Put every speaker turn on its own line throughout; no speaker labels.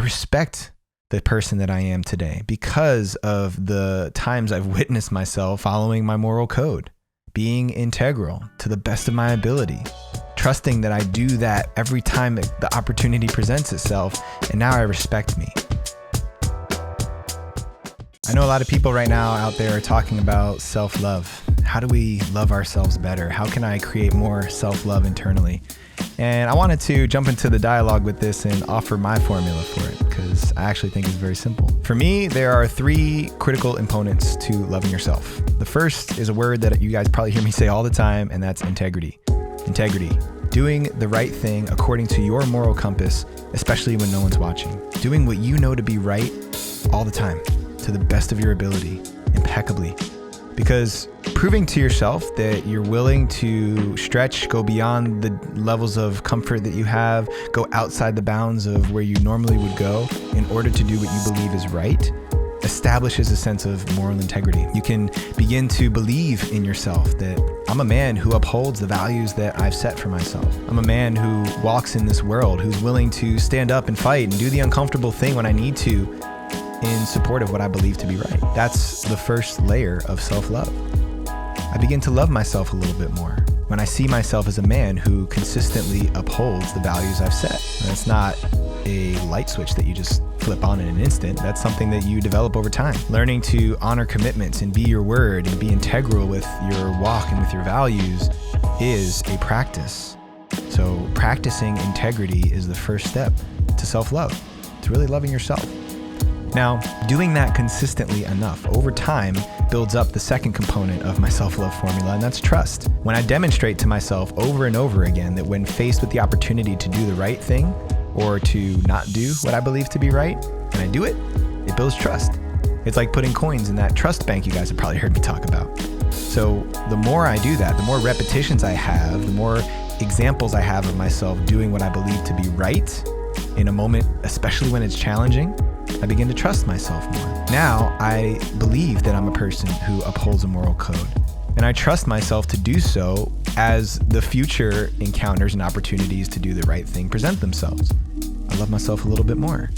respect the person that I am today because of the times I've witnessed myself following my moral code, being integral to the best of my ability, trusting that I do that every time the opportunity presents itself, and now I respect me. I know a lot of people right now out there are talking about self-love. How do we love ourselves better? How can I create more self-love internally? And I wanted to jump into the dialogue with this and offer my formula for it, because I actually think it's very simple. For me, there are 3 critical components to loving yourself. The first is a word that you guys probably hear me say all the time, and that's integrity. Integrity. Doing the right thing according to your moral compass, especially when no one's watching. Doing what you know to be right all the time, to the best of your ability, impeccably. Because proving to yourself that you're willing to stretch, go beyond the levels of comfort that you have, go outside the bounds of where you normally would go in order to do what you believe is right, establishes a sense of moral integrity. You can begin to believe in yourself that I'm a man who upholds the values that I've set for myself. I'm a man who walks in this world, who's willing to stand up and fight and do the uncomfortable thing when I need to in support of what I believe to be right. That's the first layer of self-love. I begin to love myself a little bit more when I see myself as a man who consistently upholds the values I've set. And it's not a light switch that you just flip on in an instant. That's something that you develop over time. Learning to honor commitments and be your word and be integral with your walk and with your values is a practice. So practicing integrity is the first step to self-love, to really loving yourself. Now, doing that consistently enough over time builds up the second component of my self-love formula, and that's trust. When I demonstrate to myself over and over again that when faced with the opportunity to do the right thing or to not do what I believe to be right, and I do it, it builds trust. It's like putting coins in that trust bank you guys have probably heard me talk about. So the more I do that, the more repetitions I have, the more examples I have of myself doing what I believe to be right in a moment, especially when it's challenging, I begin to trust myself more. Now, I believe that I'm a person who upholds a moral code, and I trust myself to do so as the future encounters and opportunities to do the right thing present themselves. I love myself a little bit more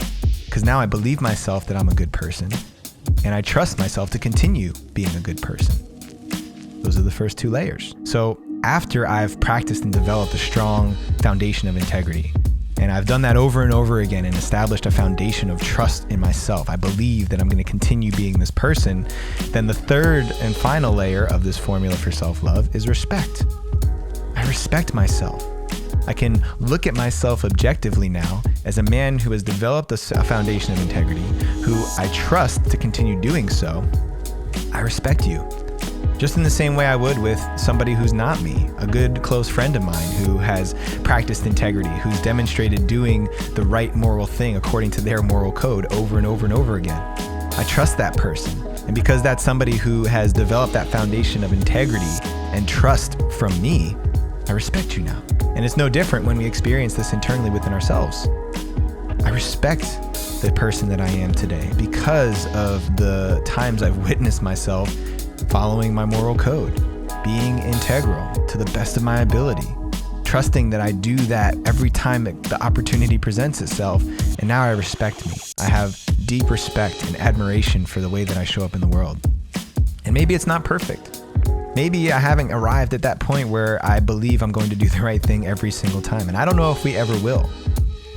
because now I believe myself that I'm a good person, and I trust myself to continue being a good person. Those are the first 2 layers. So after I've practiced and developed a strong foundation of integrity, and I've done that over and over again and established a foundation of trust in myself, I believe that I'm going to continue being this person, then the third and final layer of this formula for self-love is respect. I respect myself. I can look at myself objectively now as a man who has developed a foundation of integrity, who I trust to continue doing so. I respect you. Just in the same way I would with somebody who's not me, a good close friend of mine who has practiced integrity, who's demonstrated doing the right moral thing according to their moral code over and over and over again. I trust that person. And because that's somebody who has developed that foundation of integrity and trust from me, I respect you now. And it's no different when we experience this internally within ourselves. I respect the person that I am today because of the times I've witnessed myself following my moral code, being integral to the best of my ability, trusting that I do that every time the opportunity presents itself, and now I respect me. I have deep respect and admiration for the way that I show up in the world. And maybe it's not perfect. Maybe I haven't arrived at that point where I believe I'm going to do the right thing every single time, and I don't know if we ever will.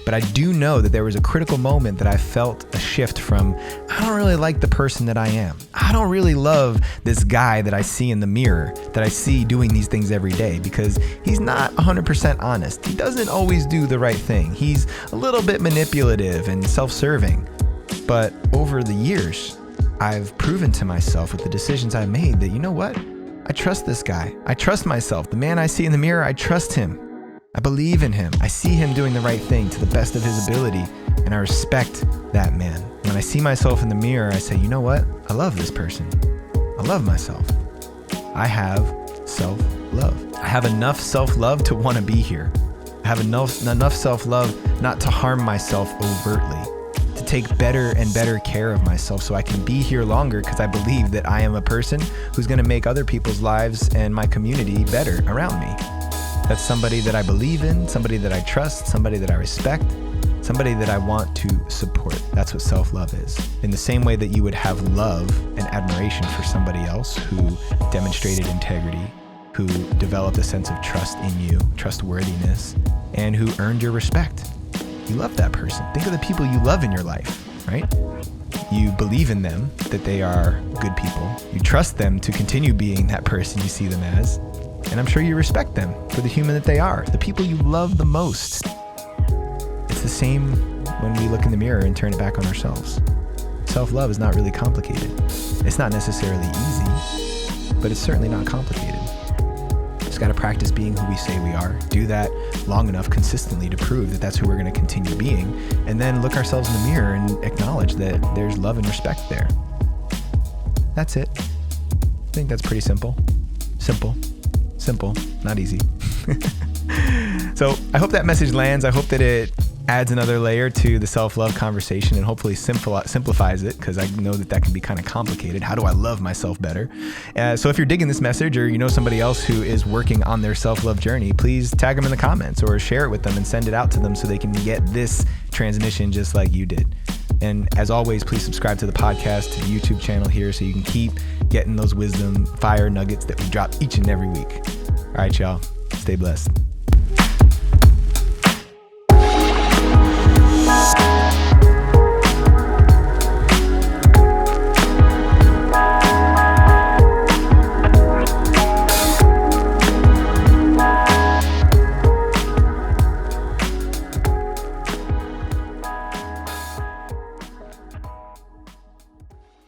But I do know that there was a critical moment that I felt a shift from, I don't really like the person that I am. I don't really love this guy that I see in the mirror, that I see doing these things every day, because he's not 100% honest. He doesn't always do the right thing. He's a little bit manipulative and self-serving. But over the years, I've proven to myself with the decisions I made that, you know what? I trust this guy. I trust myself. The man I see in the mirror, I trust him. I believe in him. I see him doing the right thing to the best of his ability, and I respect that man. When I see myself in the mirror, I say, you know what? I love this person. I love myself. I have self-love. I have enough self-love to want to be here. I have enough self-love not to harm myself overtly, to take better and better care of myself so I can be here longer, because I believe that I am a person who's going to make other people's lives and my community better around me. That's somebody that I believe in, somebody that I trust, somebody that I respect, somebody that I want to support. That's what self-love is. In the same way that you would have love and admiration for somebody else who demonstrated integrity, who developed a sense of trust in you, trustworthiness, and who earned your respect. You love that person. Think of the people you love in your life, right? You believe in them, that they are good people. You trust them to continue being that person you see them as. And I'm sure you respect them for the human that they are, the people you love the most. It's the same when we look in the mirror and turn it back on ourselves. Self-love is not really complicated. It's not necessarily easy, but it's certainly not complicated. Just got to practice being who we say we are. Do that long enough consistently to prove that that's who we're going to continue being. And then look ourselves in the mirror and acknowledge that there's love and respect there. That's it. I think that's pretty simple. Simple, not easy. So I hope that message lands. I hope that it adds another layer to the self-love conversation and hopefully simplifies it, because I know that can be kind of complicated. How do I love myself better? So if you're digging this message, or you know somebody else who is working on their self-love journey, please tag them in the comments or share it with them and send it out to them so they can get this transmission just like you did. And as always, please subscribe to the podcast, to the YouTube channel here, so you can keep getting those wisdom fire nuggets that we drop each and every week. All right, y'all. Stay blessed.